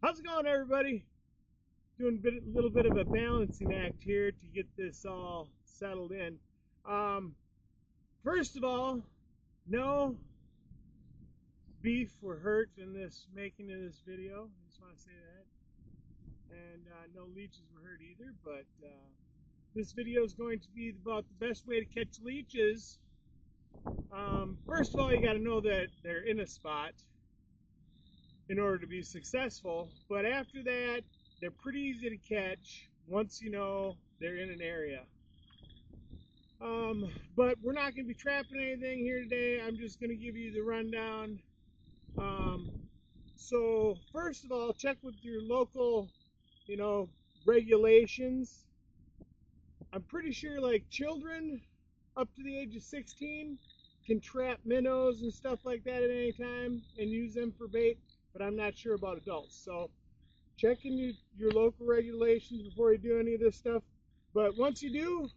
How's it going, everybody? Doing a little bit of a balancing act here to get this all settled in. First of all, no beef were hurt in this making of this video. I just want to say that. And no leeches were hurt either, but this video is going to be about the best way to catch leeches. First of all, you got to know that they're in a spot in order to be successful, but after that, they're pretty easy to catch once you know they're in an area. But we're not going to be trapping anything here today. I'm just going to give you the rundown. So first of all, check with your local, regulations. I'm pretty sure like children up to the age of 16 can trap minnows and stuff like that at any time and use them for bait, but I'm not sure about adults. So check in your local regulations before you do any of this stuff. But once you do,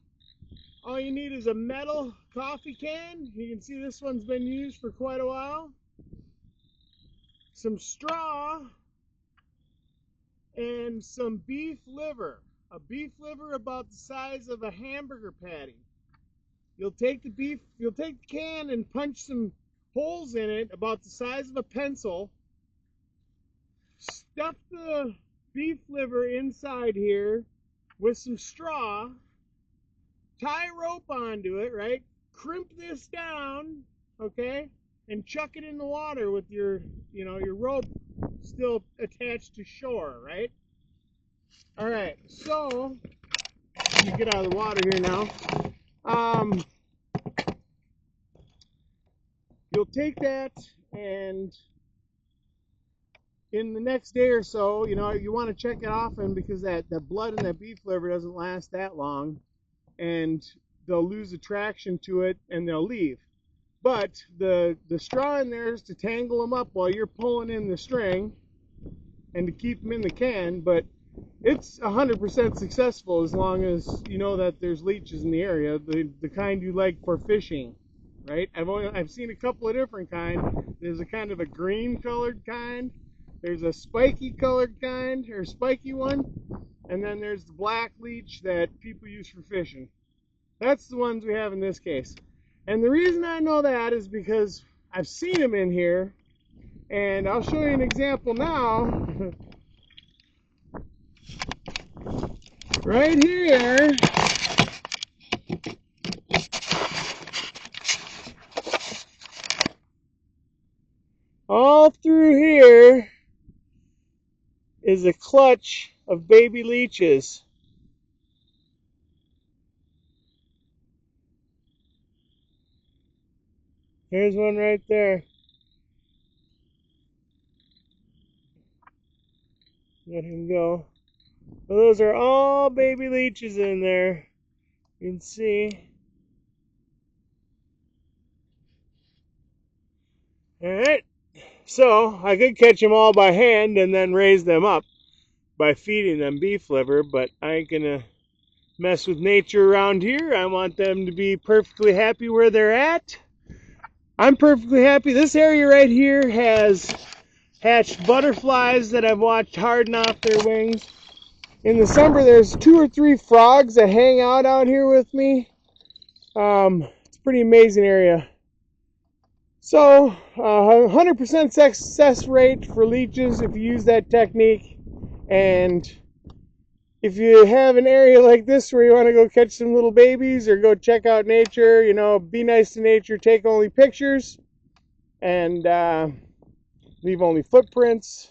all you need is a metal coffee can. You can see this one's been used for quite a while. Some straw and some beef liver. A beef liver about the size of a hamburger patty. You'll take the can and punch some holes in it about the size of a pencil. Stuff the beef liver inside here with some straw. Tie a rope onto it, right? Crimp this down, okay? And chuck it in the water with your rope still attached to shore, right? All right, so let me get out of the water here now. You'll take that, and in the next day or so, you want to check it often because that blood in that beef liver doesn't last that long, and they'll lose attraction to it and they'll leave. But the straw in there is to tangle them up while you're pulling in the string and to keep them in the can, but it's 100% successful as long as you know that there's leeches in the area, the kind you like for fishing, right? I've seen a couple of different kinds. There's a kind of a green colored kind, there's a spiky colored kind, or spiky one, and then there's the black leech that people use for fishing. That's the ones we have in this case. And the reason I know that is because I've seen them in here, and I'll show you an example now. Right here, all through here is a clutch of baby leeches. Here's one right there. Let him go. Well, those are all baby leeches in there. You can see. Alright. So, I could catch them all by hand and then raise them up by feeding them beef liver, but I ain't gonna mess with nature around here. I want them to be perfectly happy where they're at. I'm perfectly happy. This area right here has hatched butterflies that I've watched harden off their wings. In the summer, there's 2 or 3 frogs that hang out here with me. It's a pretty amazing area. So, 100% success rate for leeches if you use that technique. And if you have an area like this where you want to go catch some little babies or go check out nature, be nice to nature, take only pictures, and leave only footprints,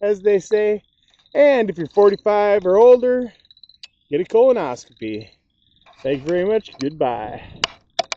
as they say. And if you're 45 or older, get a colonoscopy. Thank you very much. Goodbye.